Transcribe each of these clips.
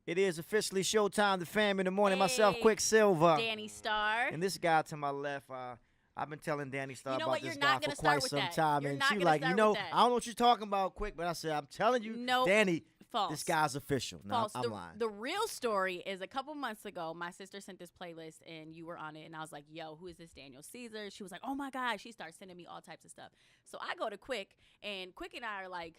It is officially showtime. The fam in the morning. Myself, Hey, Quicksilver, Danny Star. and this guy to my left. I've been telling Danny Star You know about what? You're this guy not for gonna quite start with some that. time, You're and not she gonna like, start with that. I don't know what you're talking about, Quick, but I said, I'm telling you, Nope. Danny, False. this guy's official. No, False. I'm lying. The real story is a couple months ago, my sister sent this playlist and you were on it. And I was like, yo, who is this Daniel Caesar? She was like, oh my God. She started sending me all types of stuff. So I go to Quick, and Quick and I are like,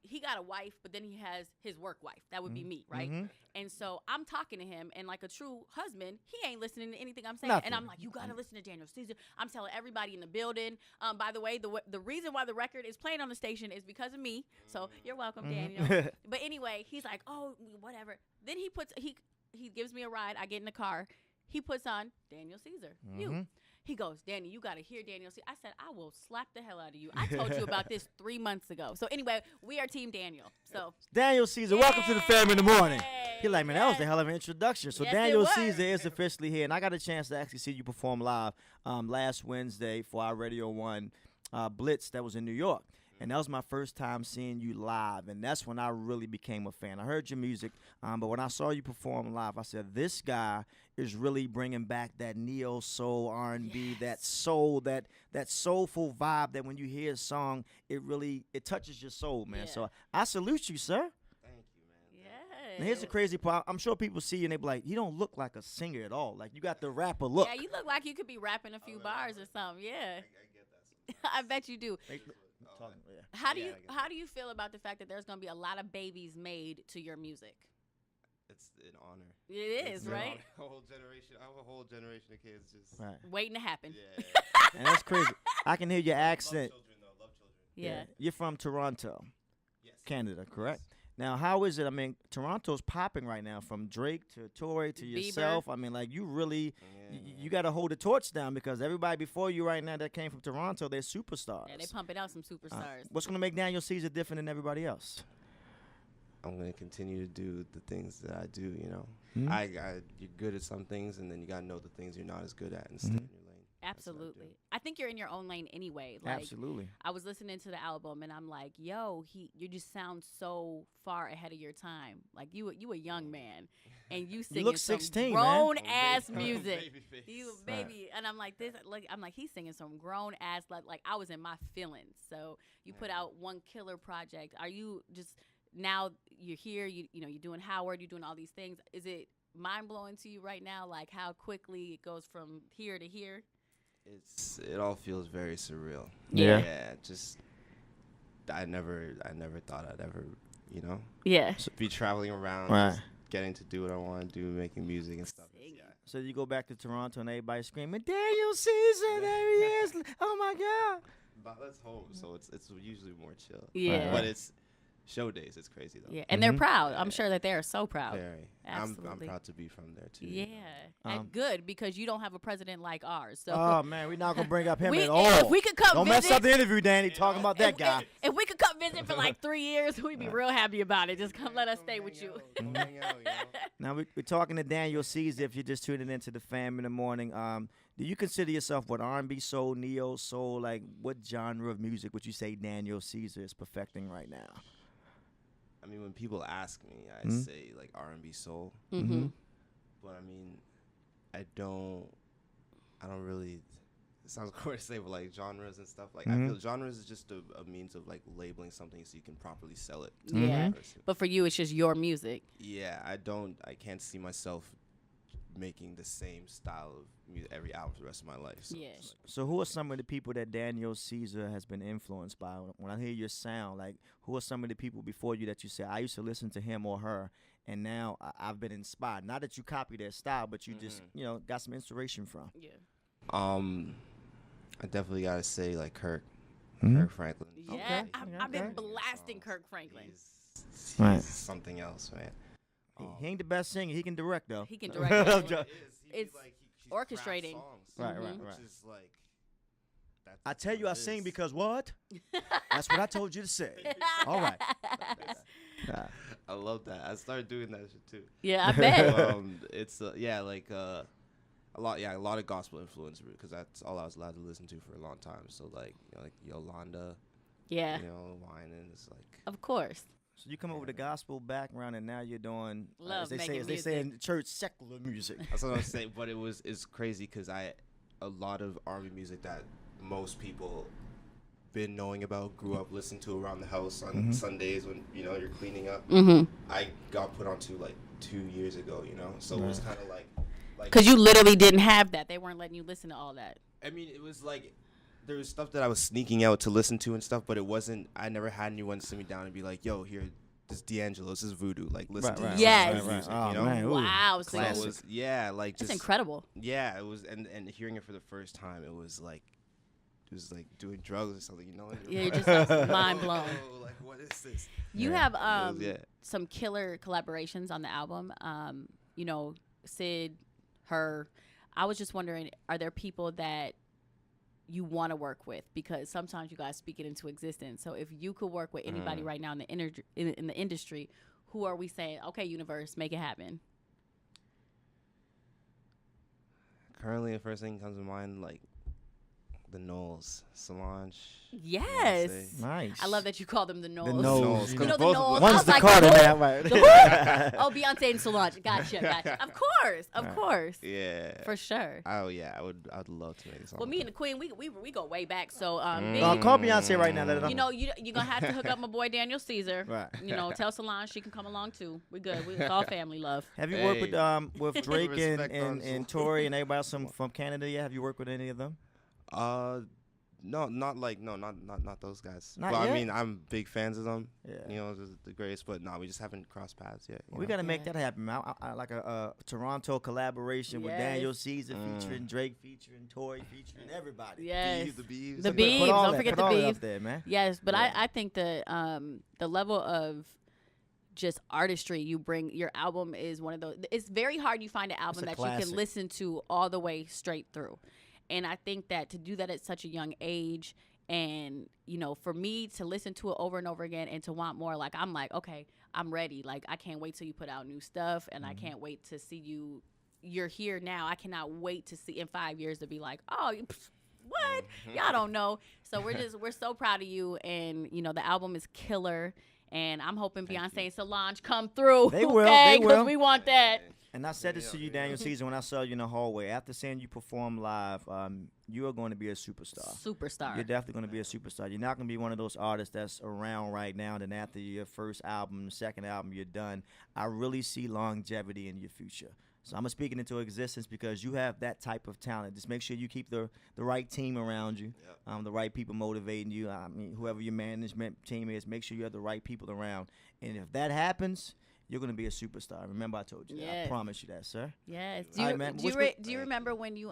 he got a wife, but then he has his work wife. That would be me, right? Mm-hmm. And so I'm talking to him, and like a true husband, he ain't listening to anything I'm saying. Nothing. And I'm like, you gotta listen to Daniel Caesar. I'm telling everybody in the building. By the way, the reason why the record is playing on the station is because of me. So you're welcome, Daniel. But anyway, he's like, oh, whatever. Then he gives me a ride. I get in the car. He puts on Daniel Caesar. You. He goes, Danny, you got to hear Daniel Caesar. I said, I will slap the hell out of you. I told you about this 3 months ago. So anyway, we are Team Daniel. So Daniel Caesar, welcome to the fam in the morning. You're like, man, that was a hell of an introduction. So Yes, Daniel it was. Caesar is officially here, and I got a chance to actually see you perform live last Wednesday for our Radio 1 Blitz that was in New York. And that was my first time seeing you live, and that's when I really became a fan. I heard your music, but when I saw you perform live, I said, this guy is really bringing back that neo-soul R&B, that soul, that soulful vibe that when you hear a song, it touches your soul, man. Yeah. So I salute you, sir. Thank you, man. yeah. And here's the crazy part. I'm sure people see you and they be like, you don't look like a singer at all. Like, you got the rapper look. Yeah, you look like you could be rapping a few bars or something. Yeah. I get that sometimes. I bet you do. Yeah. How do Yeah, you I get how do you feel about the fact that there's going to be a lot of babies made to your music? It's an honor. It It's is, an right? honor. I have a whole generation of kids just. Right. Waiting to happen. Yeah. And that's crazy. I can hear your Love accent. children, though. Love children. Yeah. You're from Toronto, Yes. Canada, correct? Now, how is it? I mean, Toronto's popping right now, from Drake to Tory to Bieber. yourself. I mean, like, you really, Yeah, you got to hold the torch down, because everybody before you right now that came from Toronto, they're superstars. Yeah, they pumping out some superstars. What's going to make Daniel Caesar different than everybody else? I'm gonna continue to do the things that I do. You know, Mhm. you're good at some things, and then you gotta know the things you're not as good at, and stay in your lane. That's what I do. Absolutely. I think you're in your own lane anyway. Like, Absolutely. I was listening to the album and I'm like, yo, you just sound so far ahead of your time. Like you a young man, and you singing look some 16, man. grown Oh, ass baby. music. Baby face. You a baby, and I'm like this. I'm like he's singing some grown ass. Like I was in my feelings. So you put out one killer project. Are you just now? You're here. You're doing Howard. You're doing all these things. Is it mind blowing to you right now? Like how quickly it goes from here to here. It all feels very surreal. Yeah. Yeah. Just I never thought I'd ever, Yeah. be traveling around, Right. just getting to do what I want to do, making music and stuff. Singing. Yeah. So you go back to Toronto and everybody screaming, Daniel Caesar, there he is. Oh, my God. But that's home, so it's usually more chill. Yeah. But it's show days. It's crazy though. Yeah, and they're proud. I'm sure that they are so proud. Very. I'm Absolutely. proud to be from there too. Yeah, Um, and good because you don't have a president like ours. So Oh, man, we're not going to bring up him we, at all. if we could come Don't visit, mess up the interview, Danny, talking about that guy. If we could come visit for like 3 years, we'd be real happy about it. Just come let us stay with you. Come hang out, Now, we're talking to Daniel Caesar. If you're just tuning into the fam in the morning, do you consider yourself what R&B, soul, neo, soul? Like, what genre of music would you say Daniel Caesar is perfecting right now? I mean, when people ask me, I Mhm. say like R&B soul, Mm-hmm. but I mean, I don't really. It sounds corny to say, but like genres and stuff. Like I feel genres is just a means of like labeling something so you can properly sell it. To Yeah. another person. But for you, it's just your music. Yeah, I can't see myself making the same style of music every album for the rest of my life. So Yeah. it's like, So who are some of the people that Daniel Caesar has been influenced by? When I hear your sound, like, who are some of the people before you that you say, I used to listen to him or her, and now I've been inspired? Not that you copy their style, but you just, got some inspiration from. Yeah. I definitely gotta say like Kirk Mhm. Franklin. Yeah. Okay. I've been Okay. blasting Kirk Franklin. He's Right. something else, man. He ain't the best singer. He can direct, though. He can direct. I'm it. joking. It's she's orchestrating. craft songs, Right, Mhm. right, which right. is like. That's I tell you, I what it sing is. because what? That's what I told you to say. All right. I love that. I started doing that shit too. Yeah, I bet. It's like a lot of gospel influence because that's all I was allowed to listen to for a long time. So like like Yolanda, Yeah. wine, and it's like Of course. So you come up with a gospel background, and now you're doing, Love as they making say, music. in church, secular music. That's what I'm saying. But it's crazy because a lot of R&B music that most people been knowing about, grew up listening to around the house on Sundays when you're cleaning up. I got put onto like 2 years ago, so it was kind of like Because you literally didn't have that. They weren't letting you listen to all that. I mean, it was like there was stuff that I was sneaking out to listen to and stuff, but it wasn't. I never had anyone sit me down and be like, "Yo, here, this is D'Angelo, this is Voodoo. Like, listen to this Yes. music." Oh, You know? man, ooh. Wow. So So it was, like that's just incredible. yeah. It was, and hearing it for the first time, it was like doing drugs or something. Yeah, you're just mind blown. Oh, like what is this? You Yeah. have Yeah. some killer collaborations on the album. Sid, her. I was just wondering, are there people that you want to work with? Because sometimes you guys speak it into existence. So if you could work with anybody right now in the industry, who are we saying, okay, universe, make it happen? Currently, the first thing that comes to mind, like the Knowles, Solange. Yes. Beyonce. Nice. I love that you call them the Knowles. The Knowles. You know the both of Knowles. them- I One's was the like, Carter who? man, right? The who? Oh, Beyonce and Solange. Gotcha. Of course. Yeah. For sure. Oh yeah, I'd love to make a song. Well, me and the Queen, we go way back. So, Call Beyonce right now. Let her know. you're gonna have to hook up my boy Daniel Caesar. Right. Tell Solange she can come along too. We good. It's all family love. Have you worked with Drake Respect on and Solange. Tory and everybody else from Canada yet? Have you worked with any of them? No, not those guys. Not but yet? I mean, I'm big fans of them. Yeah. The greatest. But no, we just haven't crossed paths yet. We got to make that happen, man. I like a Toronto collaboration with Yes. Daniel Caesar featuring Drake, featuring Tory, featuring everybody. Yes. The Beeves. The Put Beeves. all Don't that- forget put the all that Beeves. up there, man. Yes, but Yeah. I think the level of just artistry you bring, your album is one of those. It's very hard you find an album It's a that you classic. can listen to all the way straight through. And I think that to do that at such a young age, and for me to listen to it over and over again and to want more, like I'm like, okay, I'm ready. Like I can't wait till you put out new stuff, and I can't wait to see you. You're here now. I cannot wait to see in 5 years to be like, oh, what? Y'all don't know. So we're so proud of you, and the album is killer. And I'm hoping Beyonce and Solange come through. They will, okay? they will. We want that. And I said this to you, Daniel Caesar, when I saw you in the hallway. After seeing you perform live, you are going to be a superstar. Superstar. You're definitely going to be a superstar. You're not going to be one of those artists that's around right now. Then after your first album, second album, you're done. I really see longevity in your future. So I'm speaking into existence because you have that type of talent. Just make sure you keep the right team around you, the right people motivating you. I mean, whoever your management team is, make sure you have the right people around. And if that happens, you're going to be a superstar. Remember I told you that. Yes. I promise you that, sir. Yes. All right, man. Do you remember when you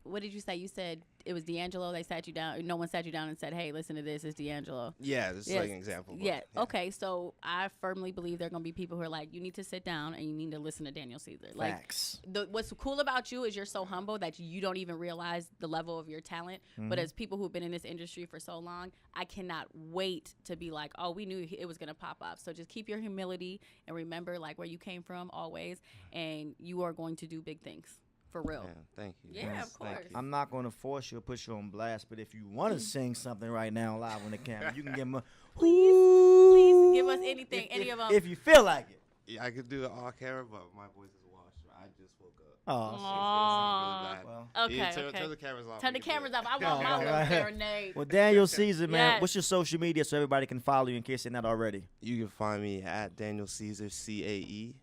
what did you say? You said it was D'Angelo. They sat you down. No one sat you down and said, "Hey, listen to this. It's D'Angelo." Yeah, this is Yes. like an example. but Yeah. Okay. So I firmly believe there are gonna be people who are like, you need to sit down and you need to listen to Daniel Caesar. Like, Facts. what's cool about you is you're so humble that you don't even realize the level of your talent. But as people who've been in this industry for so long, I cannot wait to be like, oh, we knew it was gonna pop off. So just keep your humility and remember like where you came from always, and you are going to do big things. For real. Yeah, thank you. Yeah, Yes, of thank course. you. I'm not going to force you or put you on blast, but if you want to sing something right now live on the camera, you can give them a Please give us anything, any of them. if you feel like it. Yeah, I could do it all camera, but my voice is washed. I just woke up. Oh, Aw. well. Okay, Yeah, okay. turn the cameras off. Turn the We can do cameras it. off. I want my little Right. serenade. Well, Daniel Caesar, man, Yes. what's your social media so everybody can follow you in case they're not already? You can find me at Daniel Caesar, CAESSAR.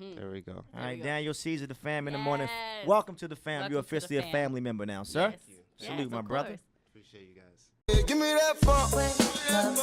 There we go. All right, you go. Daniel Caesar, the fam in the morning. Yes. Welcome to the fam. Welcome You're to the officially a fam. family member now, sir. Yes. Salute, Yes, my of brother. course. Appreciate you guys. Give me that funk.